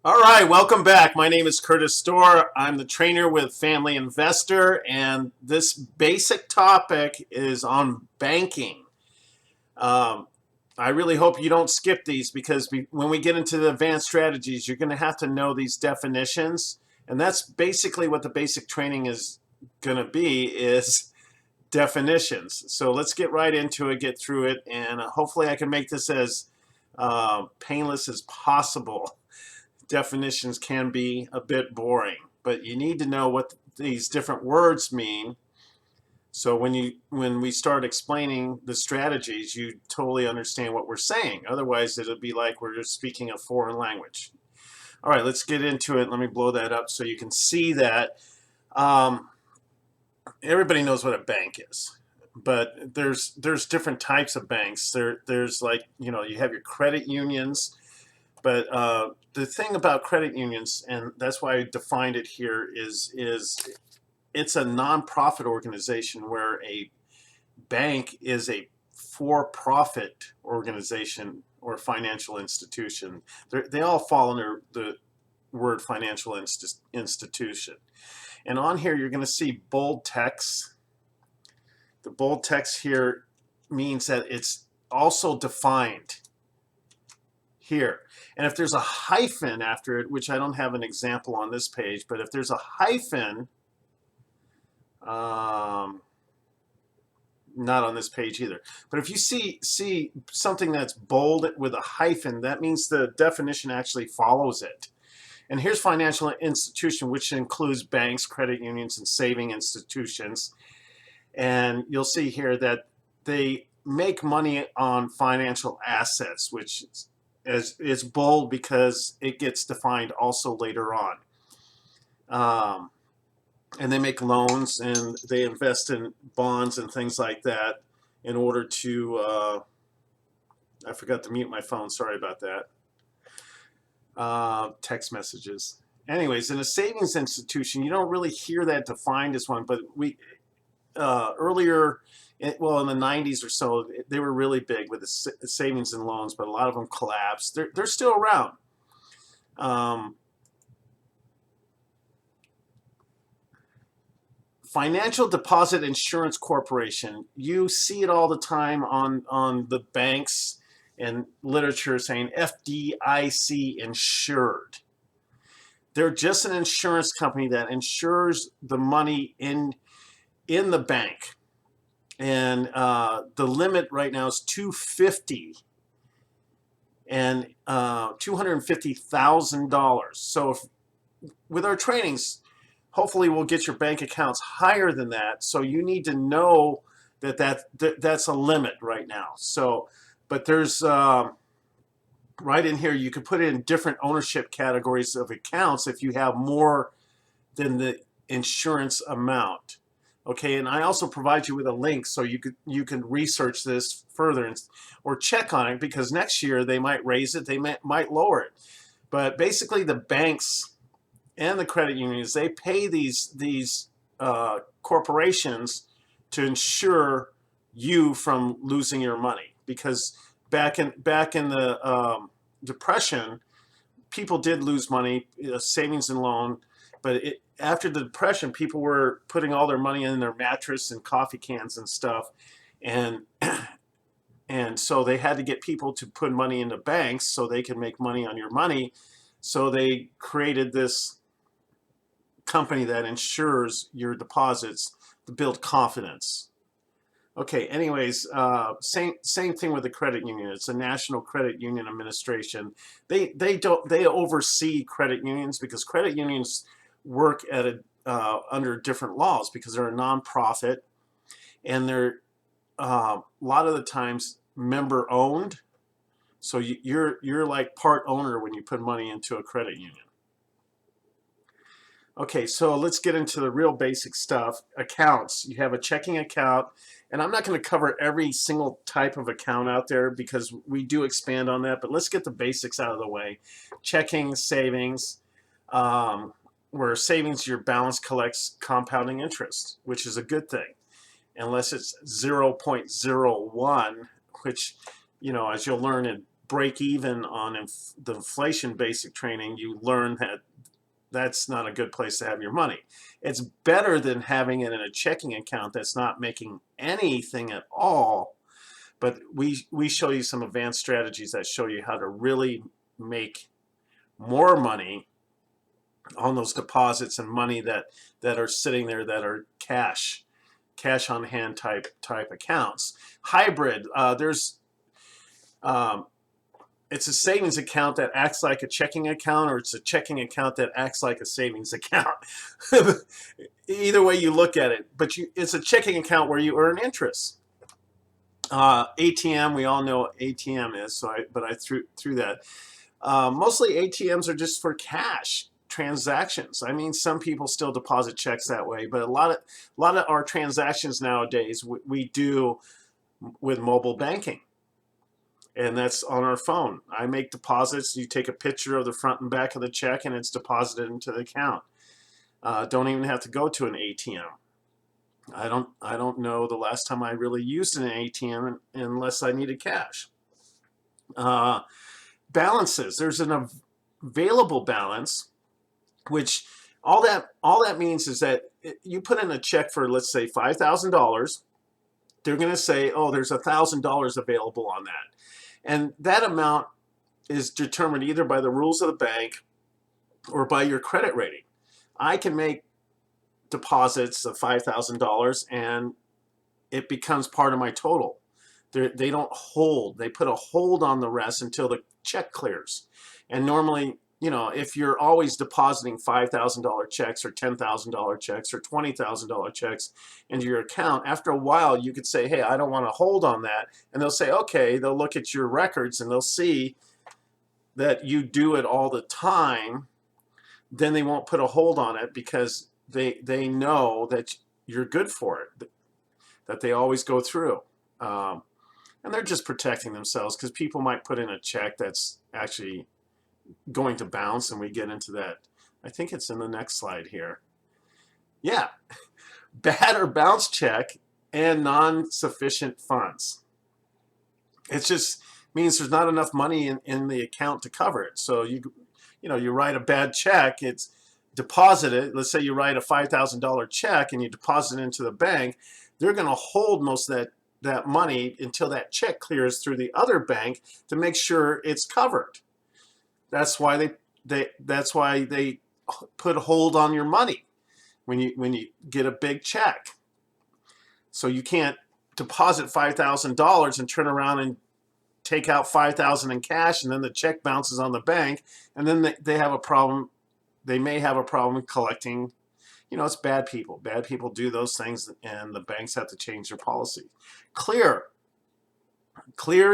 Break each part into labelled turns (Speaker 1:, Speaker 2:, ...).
Speaker 1: All right, welcome back. My name is Curtis Storr. I'm the trainer with Family Investor, and this basic topic is on banking. Um, I really hope you don't skip these because when we get into the advanced strategies, you're going to have to know these definitions, and that's basically what the basic training is going to be is definitions. So let's get right into it, get through it, and hopefully I can make this as painless as possible. Definitions can be a bit boring, but you need to know what these different words mean. So when we start explaining the strategies, you totally understand what we're saying. Otherwise, it'll be like we're just speaking a foreign language. All right, let's get into it. Let me blow that up so you can see that. Everybody knows what a bank is, but there's different types of banks. There's like, you have your credit unions. But the thing about credit unions, and that's why I defined it here, is it's a nonprofit organization where a bank is a for-profit organization or financial institution. They all fall under the word financial institution. And on here, you're going to see bold text. The bold text here means that it's also defined here. And if there's a hyphen after it, which I don't have an example on this page, but if there's a hyphen, not on this page either, but if you see something that's bold with a hyphen, that means the definition actually follows it. And here's financial institution, which includes banks, credit unions, and saving institutions. And you'll see here that they make money on financial assets, which is bold because it gets defined also later on. And they make loans and they invest in bonds and things like that in order to, I forgot to mute my phone, sorry about that. Text messages. Anyways, in a savings institution, you don't really hear that defined as one, but we earlier, well, in the 90s or so, they were really big with the savings and loans, but a lot of them collapsed. They're still around. Financial Deposit Insurance Corporation. You see it all the time on the banks and literature saying FDIC insured. They're just an insurance company that insures the money in the bank. And the limit right now is $250 and $250,000. So with our trainings, hopefully we'll get your bank accounts higher than that. So you need to know that's a limit right now. So, but there's right in here, you can put it in different ownership categories of accounts if you have more than the insurance amount. Okay, and I also provide you with a link so you can research this further or check on it, because next year they might raise it, they might lower it. But basically, the banks and the credit unions, they pay these corporations to insure you from losing your money, because back in the Depression, people did lose money, savings and loan, but after the Depression, people were putting all their money in their mattress and coffee cans and stuff, and so they had to get people to put money into banks so they can make money on your money. So they created this company that insures your deposits to build confidence. Okay, anyways, same thing with the credit union. It's a National Credit Union Administration. They oversee credit unions, because credit unions work at under different laws, because they're a nonprofit, and they're a lot of the times member owned. So you're like part owner when you put money into a credit union. Okay, so let's get into the real basic stuff. Accounts. You have a checking account, and I'm not going to cover every single type of account out there because we do expand on that, but let's get the basics out of the way. Checking, savings, where savings, your balance collects compounding interest, which is a good thing, unless it's 0.01, which, as you'll learn in break even on the inflation basic training, you learn that that's not a good place to have your money. It's better than having it in a checking account that's not making anything at all. But we show you some advanced strategies that show you how to really make more money on those deposits and money that are sitting there that are cash on hand type accounts. Hybrid, there's it's a savings account that acts like a checking account, or it's a checking account that acts like a savings account. Either way you look at it, but it's a checking account where you earn interest. ATM, we all know what ATM is, but I threw that. Mostly ATMs are just for cash transactions. I mean, some people still deposit checks that way, but a lot of our transactions nowadays we do with mobile banking, and that's on our phone. I make deposits. You take a picture of the front and back of the check, and it's deposited into the account. Don't even have to go to an ATM. I don't know the last time I really used an ATM unless I needed cash. Balances. There's an available balance, which all that means is that you put in a check for, let's say, $5,000. They're going to say, oh, there's $1,000 available on that. And that amount is determined either by the rules of the bank or by your credit rating. I can make deposits of $5,000 and it becomes part of my total. They don't hold. They put a hold on the rest until the check clears. And normally, you know, if you're always depositing $5,000 checks or $10,000 checks or $20,000 checks into your account, after a while you could say, hey, I don't want to hold on that. And they'll say, okay, they'll look at your records and they'll see that you do it all the time. Then they won't put a hold on it because they know that you're good for it, that they always go through. And they're just protecting themselves because people might put in a check that's actually going to bounce, and we get into that. I think it's in the next slide here. Yeah, bad or bounce check and non-sufficient funds. It just means there's not enough money in the account to cover it. So you write a bad check, it's deposited. Let's say you write a $5,000 check and you deposit it into the bank. They're going to hold most of that money until that check clears through the other bank to make sure it's covered. That's why they put a hold on your money when you get a big check. So you can't deposit $5,000 and turn around and take out $5,000 in cash, and then the check bounces on the bank, and then they have a problem. They may have a problem collecting. You know, it's bad people. Bad people do those things, and the banks have to change their policy. Clear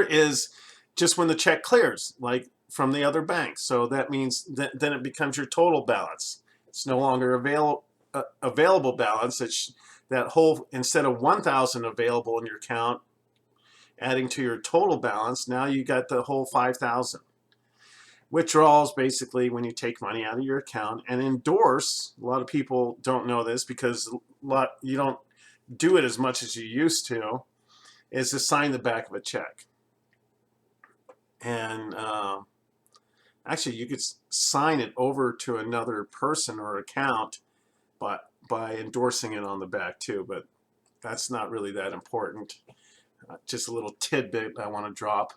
Speaker 1: is just when the check clears, like from the other bank. So that means then it becomes your total balance. It's no longer available balance. It's that whole, instead of $1,000 available in your account, adding to your total balance, now you got the whole $5,000. Withdrawals, basically when you take money out of your account. And endorse, a lot of people don't know this because you don't do it as much as you used to, is to sign the back of a check. And actually you could sign it over to another person or account by endorsing it on the back too, but that's not really that important. Just a little tidbit I want to drop.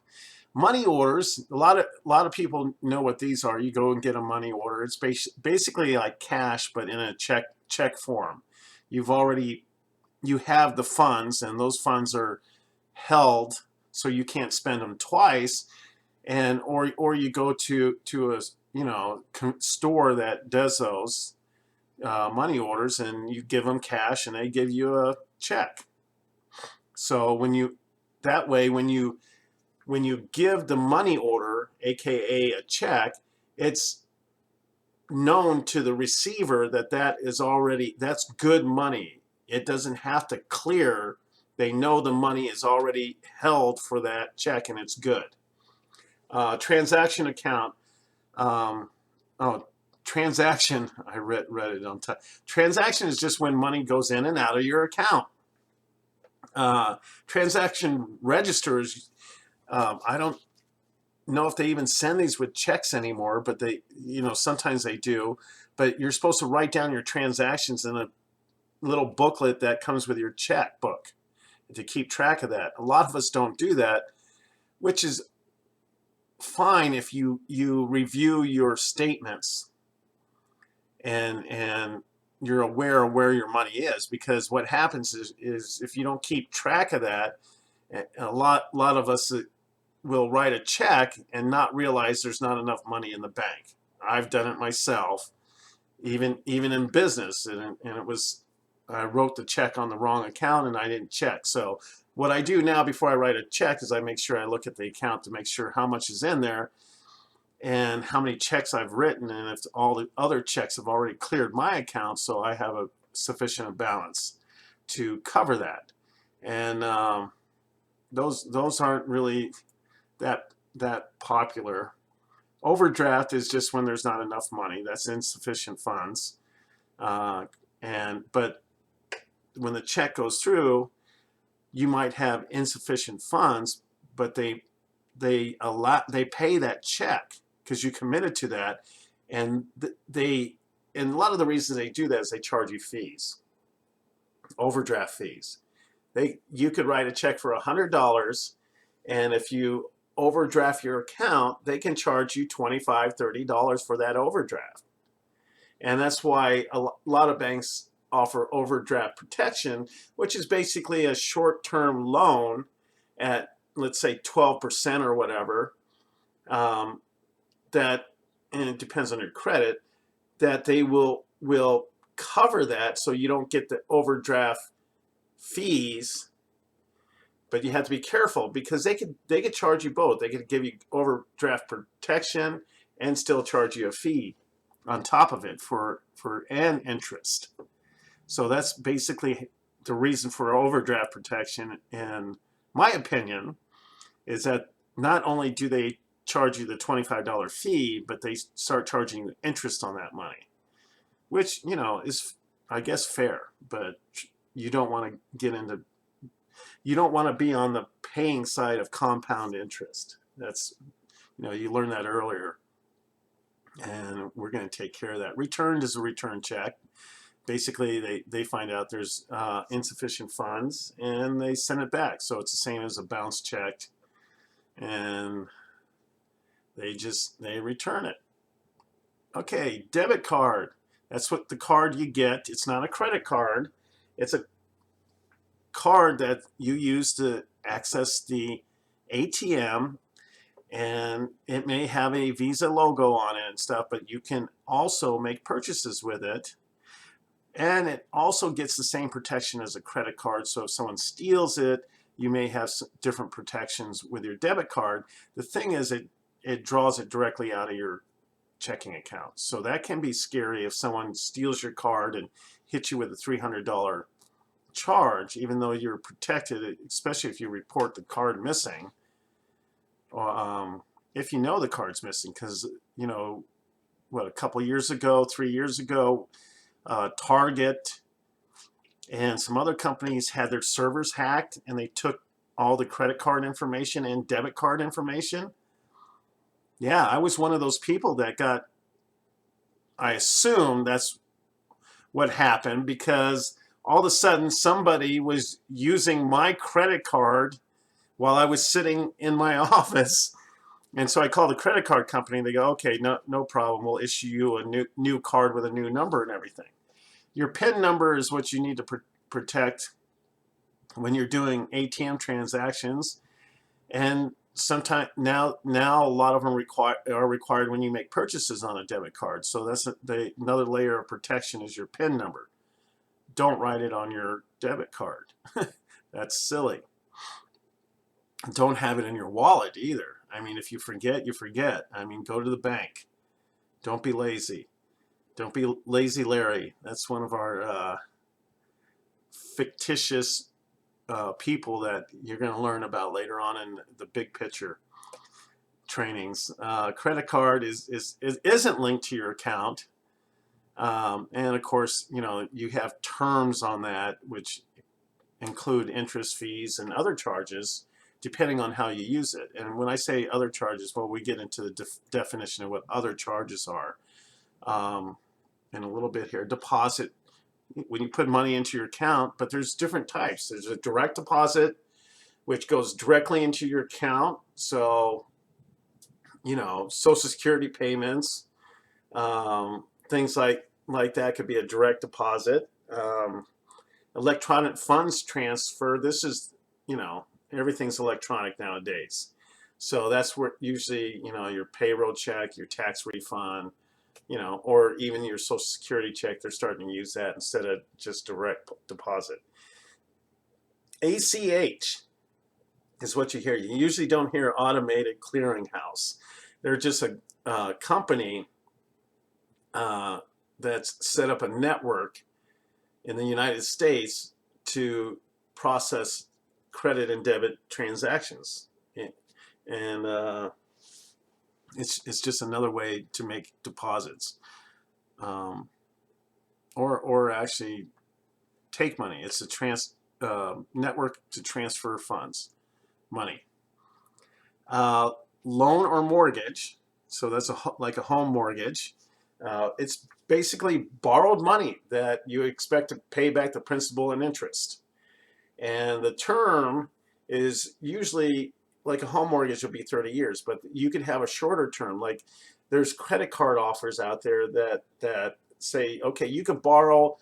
Speaker 1: Money orders, a lot of people know what these are. You go and get a money order. It's basically like cash, but in a check form. You have the funds, and those funds are held, so you can't spend them twice. And or you go to a store that does those money orders, and you give them cash, and they give you a check. So when you give the money order, aka a check, it's known to the receiver that's good money. It doesn't have to clear. They know the money is already held for that check and it's good. Transaction account. Transaction, I read it on time. Transaction is just when money goes in and out of your account. Transaction registers, I don't know if they even send these with checks anymore, but they, sometimes they do. But you're supposed to write down your transactions in a little booklet that comes with your checkbook to keep track of that. A lot of us don't do that, which is fine if you review your statements and you're aware of where your money is, because what happens is if you don't keep track of that, a lot of us will write a check and not realize there's not enough money in the bank. I've done it myself, even in business, and it was, I wrote the check on the wrong account and I didn't check. So what I do now before I write a check is I make sure I look at the account to make sure how much is in there and how many checks I've written, and if all the other checks have already cleared my account, so I have a sufficient balance to cover that. And those aren't really that popular. Overdraft is just when there's not enough money. That's insufficient funds. But when the check goes through, you might have insufficient funds, but they pay that check because you committed to that, and a lot of the reasons they do that is they charge you fees, overdraft fees. You could write a check for $100, and if you overdraft your account, they can charge you $25, $30 for that overdraft. And that's why a lot of banks offer overdraft protection, which is basically a short-term loan at, let's say, 12% or whatever, and it depends on your credit, that they will cover that so you don't get the overdraft fees. But you have to be careful because they could charge you both. They could give you overdraft protection and still charge you a fee on top of it for an interest. So that's basically the reason for overdraft protection, in my opinion, is that not only do they charge you the $25 fee, but they start charging you interest on that money, which, is, I guess, fair, but you don't want to be on the paying side of compound interest. That's, you learned that earlier, and we're going to take care of that. Returned is a return check. Basically, they find out there's insufficient funds and they send it back. So it's the same as a bounce check, and they return it. Okay, debit card. That's what the card you get. It's not a credit card. It's a card that you use to access the ATM, and it may have a Visa logo on it and stuff, but you can also make purchases with it. And it also gets the same protection as a credit card. So if someone steals it, you may have different protections with your debit card. The thing is, it draws it directly out of your checking account. So that can be scary if someone steals your card and hits you with a $300 charge, even though you're protected, especially if you report the card missing. If you know the card's missing, because, a couple years ago, 3 years ago, Target and some other companies had their servers hacked, and they took all the credit card information and debit card information. Yeah, I was one of those people that got, I assume that's what happened, because all of a sudden somebody was using my credit card while I was sitting in my office. And so I called the credit card company, and they go, okay, no problem. We'll issue you a new card with a new number and everything. Your PIN number is what you need to protect when you're doing ATM transactions. And sometimes now a lot of them are required when you make purchases on a debit card. So that's another layer of protection is your PIN number. Don't write it on your debit card. That's silly. Don't have it in your wallet either. I mean, if you forget, you forget. I mean, go to the bank. Don't be lazy. Don't be lazy Larry. That's one of our fictitious people that you're going to learn about later on in the big picture trainings. Credit card isn't linked to your account. And of course, you have terms on that which include interest, fees, and other charges. depending on how you use it. And when I say other charges, well, we get into the definition of what other charges are in a little bit here. Deposit, when you put money into your account, but there's different types. There's a direct deposit, which goes directly into your account. So, you know, Social Security payments, things like that could be a direct deposit. Electronic funds transfer, this is, you know, everything's electronic nowadays. So that's where usually, you know, your payroll check, your tax refund, you know, or even your Social Security check, they're starting to use that instead of just direct deposit. ACH is what you hear. You usually don't hear automated clearinghouse. They're just a company that's set up a network in the United States to process credit and debit transactions, and it's just another way to make deposits, or actually take money. It's a network to transfer funds, money. Loan or mortgage, so that's like a home mortgage. It's basically borrowed money that you expect to pay back the principal and interest. And the term is usually, like a home mortgage will be 30 years, but you could have a shorter term. Like there's credit card offers out there that say, okay, you could borrow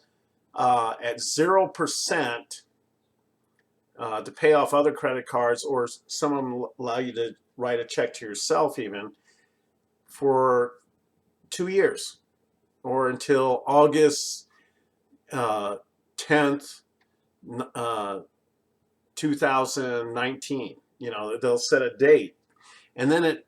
Speaker 1: at 0% to pay off other credit cards, or some of them allow you to write a check to yourself even for 2 years, or until August 10th, 2019. You know, they'll set a date, and then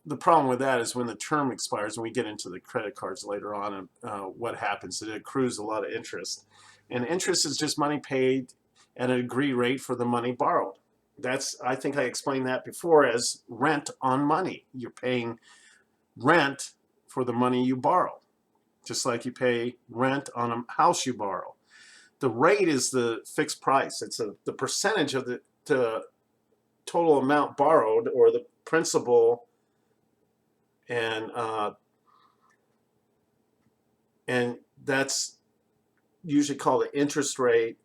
Speaker 1: the problem with that is when the term expires, and we get into the credit cards later on, and what happens, it accrues a lot of interest, and interest is just money paid at an agreed rate for the money borrowed. That's, I think I explained that before, as rent on money. You're paying rent for the money you borrow, just like you pay rent on a house you borrow. The rate is the fixed price. It's the percentage of the total amount borrowed, or the principal, and that's usually called the interest rate,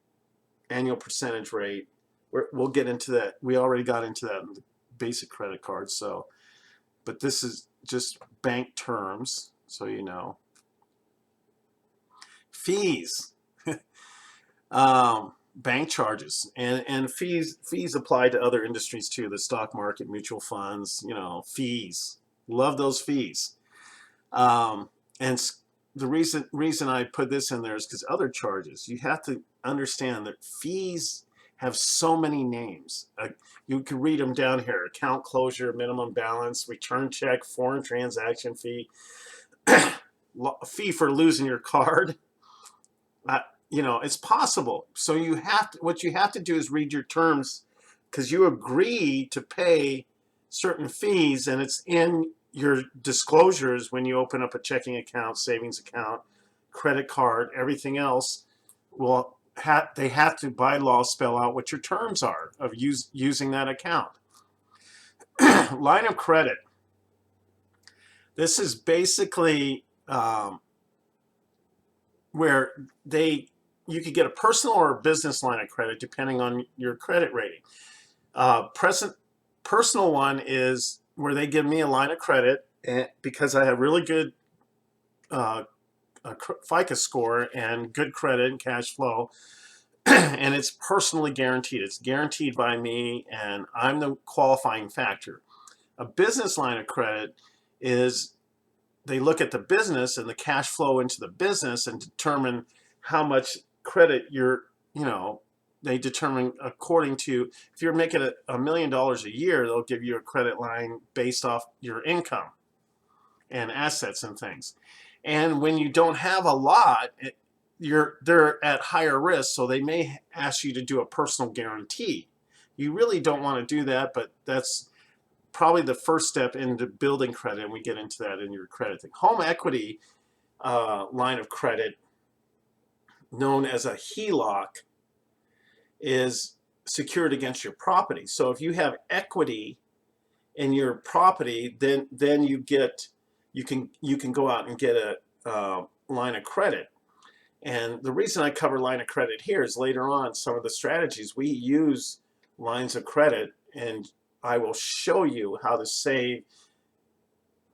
Speaker 1: annual percentage rate. We'll get into that. We already got into that in the basic credit card. So, but this is just bank terms, so you know. Fees. Bank charges, and fees apply to other industries too, the stock market, mutual funds, you know, fees. Love those fees. And the reason I put this in there is because other charges, you have to understand that fees have so many names. You can read them down here: account closure, minimum balance, return check, foreign transaction fee, fee for losing your card. You know, it's possible. So you have to, what you have to do is read your terms, because you agree to pay certain fees, and it's in your disclosures when you open up a checking account, savings account, credit card, everything else. Well, they have to, by law, spell out what your terms are of using that account. Line of credit. This is basically where you could get a personal or a business line of credit depending on your credit rating. Personal one is where they give me a line of credit, because I have really good FICO score and good credit and cash flow, and it's personally guaranteed. It's guaranteed by me, and I'm the qualifying factor. A business line of credit is they look at the business and the cash flow into the business and determine how much credit they determine according to, if you're making $1 million a year, they'll give you a credit line based off your income and assets and things. And when you don't have a lot, they're at higher risk, so they may ask you to do a personal guarantee. You really don't want to do that, but that's probably the first step into building credit, and we get into that in your credit thing. Home equity line of credit, known as a HELOC, is secured against your property. So if you have equity in your property, then you can go out and get a line of credit. And the reason I cover line of credit here is later on some of the strategies we use lines of credit, and I will show you how to save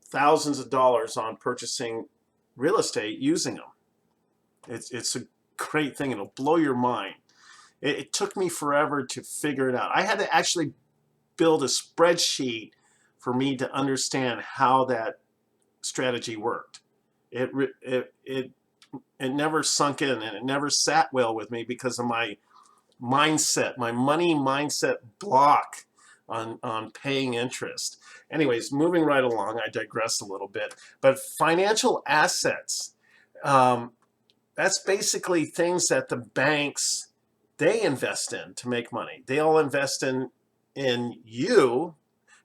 Speaker 1: thousands of dollars on purchasing real estate using them. It's a great thing. It'll blow your mind. It took me forever to figure it out. I had to actually build a spreadsheet for me to understand how that strategy worked. It never sunk in, and it never sat well with me because of my mindset, my money mindset block on paying interest. Anyways, moving right along, I digress a little bit. But financial assets, that's basically things that the banks, they invest in to make money. They all invest in you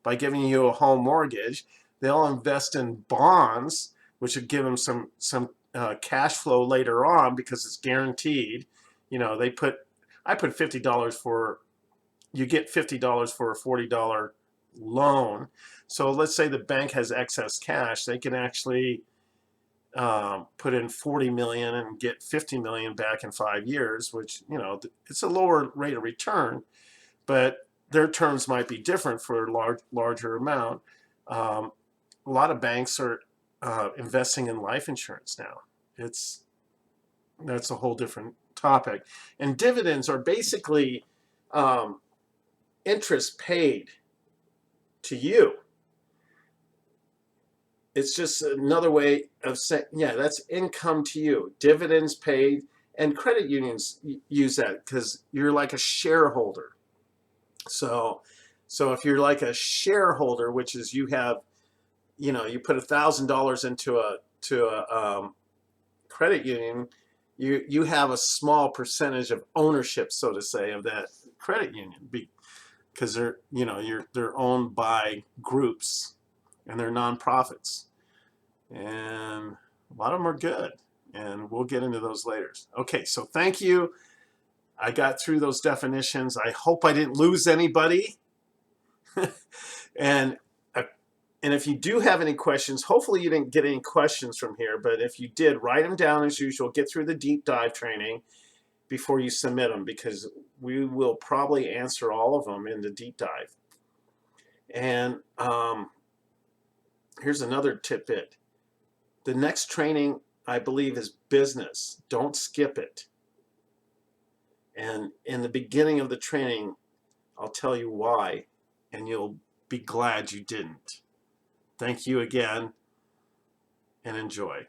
Speaker 1: by giving you a home mortgage. They all invest in bonds, which would give them some cash flow later on because it's guaranteed. You know, I put $50 for, you get $50 for a $40 loan. So let's say the bank has excess cash, they can actually put in 40 million and get 50 million back in 5 years, which, you know, it's a lower rate of return, but their terms might be different for a larger amount. A lot of banks are investing in life insurance now. That's a whole different topic. And dividends are basically interest paid to you. It's just another way of saying, yeah, that's income to you. Dividends paid, and credit unions use that because you're like a shareholder. So if you're like a shareholder, which is you have, you know, you put $1,000 into a credit union, you have a small percentage of ownership, so to say, of that credit union because they're owned by groups and they're nonprofits, and a lot of them are good, and we'll get into those later. Okay, so thank you. I got through those definitions. I hope I didn't lose anybody. and if you do have any questions, hopefully you didn't get any questions from here, but if you did, write them down as usual. Get through the deep dive training before you submit them, because we will probably answer all of them in the deep dive. And here's another tidbit. The next training, I believe, is business. Don't skip it. And in the beginning of the training, I'll tell you why, and you'll be glad you didn't. Thank you again, and enjoy.